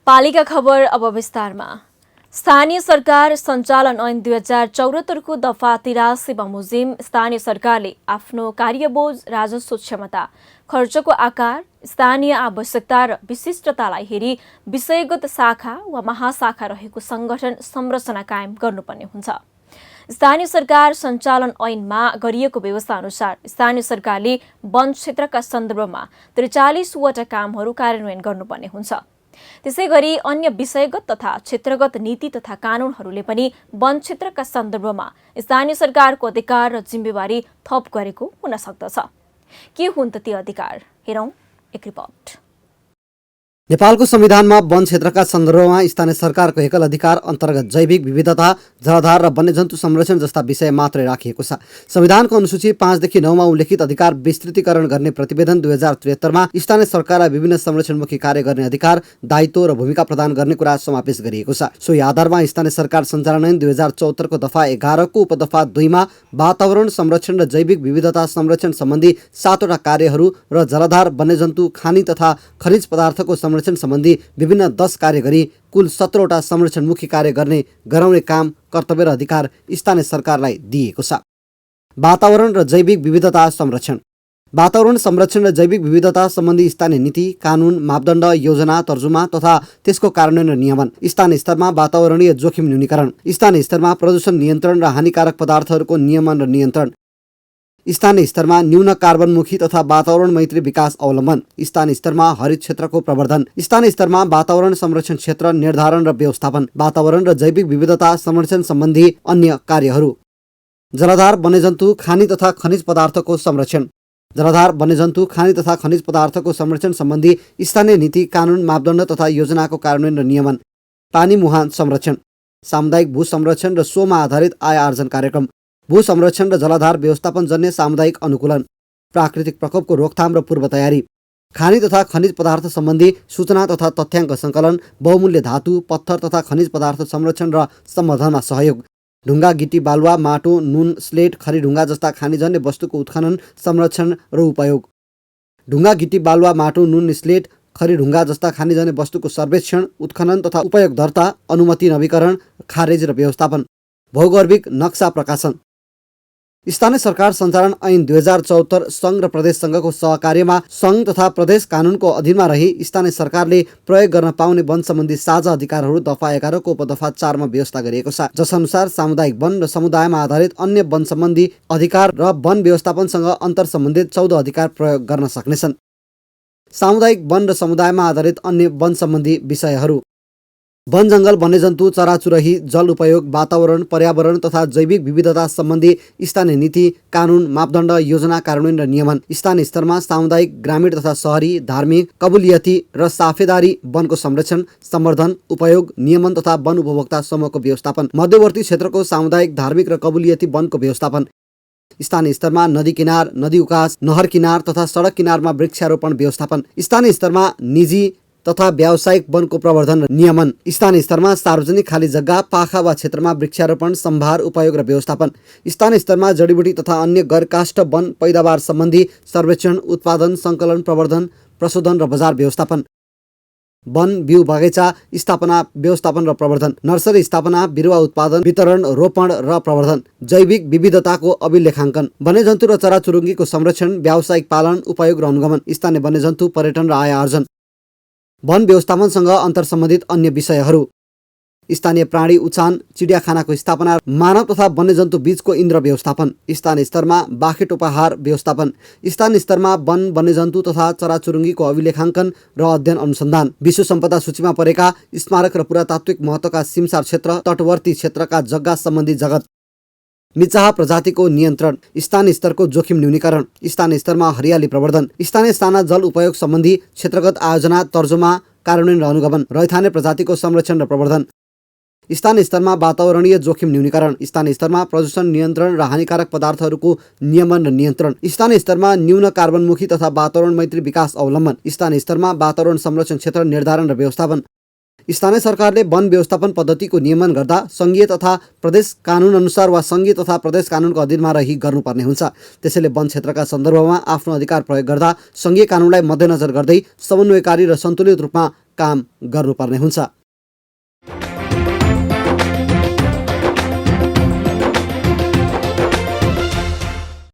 पालिका खबर अब विस्तारमा। स्थानीय सरकार सञ्चालन ऐन 2074 को दफा 83 बमोजिम स्थानीय सरकारले आफ्नो कार्यबोझ, राजस्व क्षमता, खर्चको आकार, स्थानीय आवश्यकता र विशिष्टतालाई हेरी विषयगत शाखा वा महाशाखा रहेको संगठन संरचना कायम गर्नुपर्ने हुन्छ। स्थानीय सरकार सञ्चालन ऐनमा गरिएको व्यवस्था अनुसार स्थानीय सरकारले वन क्षेत्रका सन्दर्भमा 43 वटा कामहरू कार्यान्वयन गर्नुपर्ने हुन्छ। त्यसैगरी अन्य विषयगत तथा क्षेत्रगत नीति तथा कानूनहरूले पनि वन क्षेत्रका सन्दर्भमा स्थानीय सरकारको अधिकार र जिम्मेवारी थप गरेको हुन सक्दछ। के हुन् त ती अधिकार? हेरौं एक रिपोर्ट। नेपालको संविधानमा वन क्षेत्रका सन्दर्भमा स्थानीय सरकारको एकल अधिकार अन्तर्गत जैविक विविधता, जलाधार र वन्यजन्तु संरक्षण जस्ता विषय मात्रै राखिएको छ। संविधानको अनुसूची 5 देखि 9 मा उल्लेखित अधिकार विस्तृतीकरण गर्ने प्रतिवेदन 2073 मा स्थानीय सरकारलाई विभिन्न संरक्षणमुखी कार्य गर्ने अधिकार, दायित्व र भूमिका प्रदान गर्ने कुरा समावेश गरिएको छ। सोही आधारमा स्थानीय सरकार सञ्चालन ऐन 2074 को दफा 11 को उपदफा 2 मा वातावरण संरक्षण र जैविक विविधता संरक्षण सम्बन्धी 7 वटा कार्यहरू र जलाधार, वन्यजन्तु, खानी तथा खनिज पदार्थको संरक्षण सम्बन्धी विभिन्न 10 कार्य गरी कुल 17 वटा संरक्षणमुखी कार्य गराउने काम, कर्तव्य र अधिकार स्थानीय सरकारलाई दिएको छ। वातावरण र जैविक विविधता संरक्षण। वातावरण संरक्षण र जैविक विविधता सम्बन्धी स्थानीय नीति, कानून, मापदण्ड, योजना, तर्जुमा तथा त्यसको कार्यान्वयन र नियमन। स्थानीय स्तरमा वातावरणीय जोखिम न्यूनीकरण। स्थानीय स्तरमा प्रदूषण नियन्त्रण र हानिकारक पदार्थहरूको नियमन र नियन्त्रण। स्थानीय स्तरमा न्यून कार्बनमुखी तथा वातावरण मैत्री विकास अवलम्बन। स्थानीय स्तरमा हरित क्षेत्रको प्रवर्धन। स्थानीय स्तरमा वातावरण संरक्षण क्षेत्र निर्धारण र व्यवस्थापन। वातावरण र जैविक विविधता संरक्षण सम्बन्धी अन्य कार्यहरू। जलाधार, वन्यजन्तु, खानी तथा खनिज पदार्थको संरक्षण। जलाधार, वन्यजन्तु, खानी तथा खनिज पदार्थको संरक्षण सम्बन्धी स्थानीय नीति, कानून, मापदण्ड तथा योजनाको कार्यान्वयन र नियमन। पानी मुहान संरक्षण। सामुदायिक भू संरक्षण र सोमा आधारित आय आर्जन कार्यक्रम। भू संरक्षण र जलाधार व्यवस्थापन जन्य सामुदायिक अनुकूलन। प्राकृतिक प्रकोपको रोकथाम र पूर्व तयारी। खानी तथा खनिज पदार्थ सम्बन्धी सूचना तथा तथ्याङ्क सङ्कलन। बहुमूल्य धातु, पत्थर तथा खनिज पदार्थ संरक्षण र सम्वर्धनमा सहयोग। ढुङ्गा, गिटी, बालुवा, माटो, नुन, स्लेट, खरीढुङ्गा जस्ता खानीजन्य वस्तुको उत्खनन, संरक्षण र उपयोग। ढुङ्गा, गिटी, बालुवा, माटो, नुन, स्लेट, खरीढुङ्गा जस्ता खानीजन्य वस्तुको सर्वेक्षण, उत्खनन तथा उपयोग दर्ता, अनुमति नवीकरण, खारेज र व्यवस्थापन। भौगर्भिक नक्सा प्रकाशन। स्थानीय सरकार सञ्चालन ऐन 2074 सङ्घ र प्रदेश सङ्घको सहकार्यमा सङ्घ तथा प्रदेश कानुनको अधीनमा रही स्थानीय सरकारले प्रयोग गर्न पाउने वन सम्बन्धी साझा अधिकारहरू दफा 11 को उपदफा 4 मा व्यवस्था गरिएको छ। जसअनुसार सामुदायिक वन र समुदायमा आधारित अन्य वन सम्बन्धी अधिकार र वन व्यवस्थापनसँग अन्तर सम्बन्धित 14 अधिकार प्रयोग गर्न सक्नेछन्। सामुदायिक वन र समुदायमा आधारित अन्य वन सम्बन्धी विषयहरू। वन जङ्गल, वन्यजन्तु, चराचुरही, जल उपयोग, वातावरण, पर्यावरण तथा जैविक विविधता सम्बन्धी स्थानीय नीति, कानून, मापदण्ड, योजना, कार्यान्वयन र नियमन। स्थानीय स्तरमा सामुदायिक, ग्रामीण तथा शहरी, धार्मिक, कबुलियती र साफेदारी वनको संरक्षण, सम्वर्धन, उपयोग, नियमन तथा वन उपभोक्ता समूहको व्यवस्थापन। मध्यवर्ती क्षेत्रको सामुदायिक, धार्मिक र कबुलियती वनको व्यवस्थापन। स्थानीय स्तरमा नदी किनार, नदी उकास, नहर किनार तथा सडक किनारमा वृक्षारोपण व्यवस्थापन। स्थानीय स्तरमा निजी तथा व्यावसायिक वनको प्रवर्धन र नियमन। स्थानीय स्तरमा सार्वजनिक खाली जग्गा, पाखा वा क्षेत्रमा वृक्षारोपण, सम्भार, उपयोग र व्यवस्थापन। स्थानीय स्तरमा जडीबुटी तथा अन्य गैरकाष्ठ वन पैदावार सम्बन्धी सर्वेक्षण, उत्पादन, सङ्कलन, प्रवर्धन, प्रशोधन र बजार व्यवस्थापन। वन बिउ बगैँचा स्थापना, व्यवस्थापन र प्रवर्धन। नर्सरी स्थापना, बिरुवा उत्पादन, वितरण, रोपण र प्रवर्धन। जैविक विविधताको अभिलेखाङ्कन। वन्यजन्तु र चराचुरुङ्गीको संरक्षण, व्यावसायिक पालन, उपयोग र अनुगमन। स्थानीय वन्यजन्तु, पर्यटन र आय आर्जन। वन व्यवस्थापनसँग अन्तर सम्बन्धित अन्य विषयहरू। स्थानीय प्राणी उचान, चिडियाखानाको स्थापना, मानव तथा वन्यजन्तु बीचको इन्द्र व्यवस्थापन। स्थानीय स्तरमा बाखेटोपाहार व्यवस्थापन। स्थानीय स्तरमा वन, वन्यजन्तु तथा चराचुरुङ्गीको अभिलेखाङ्कन र अध्ययन अनुसन्धान। विश्व सम्पदा सूचीमा परेका स्मारक र पुरातात्विक महत्त्वका सिमसार क्षेत्र, तटवर्ती क्षेत्रका जग्गा सम्बन्धी जगत। मिचाहा प्रजातिको नियन्त्रण। स्थानीय स्तरको जोखिम न्यूनीकरण। स्थानीय स्तरमा हरियाली प्रवर्धन। स्थानीय साना जल उपयोग सम्बन्धी क्षेत्रगत आयोजना, तर्जुमा, कार्यान्वयन र अनुगमन। रैथाने प्रजातिको संरक्षण र प्रवर्धन। स्थानीय स्तरमा वातावरणीय जोखिम न्यूनीकरण। स्थानीय स्तरमा प्रदूषण नियन्त्रण र हानिकारक पदार्थहरूको नियमन र नियन्त्रण। स्थानीय स्तरमा न्यून कार्बनमुखी तथा वातावरण मैत्री विकास अवलम्बन। स्थानीय स्तरमा वातावरण संरक्षण क्षेत्र निर्धारण र व्यवस्थापन। स्थानीय सरकारले वन व्यवस्थापन पद्धतिको नियमन गर्दा सङ्घीय तथा प्रदेश कानुन अनुसार वा सङ्घीय तथा प्रदेश कानुनको अधीनमा रही गर्नुपर्ने हुन्छ। त्यसैले वन क्षेत्रका सन्दर्भमा आफ्नो अधिकार प्रयोग गर्दा सङ्घीय कानुनलाई मध्यनजर गर्दै समन्वयकारी र सन्तुलित रूपमा काम गर्नुपर्ने हुन्छ।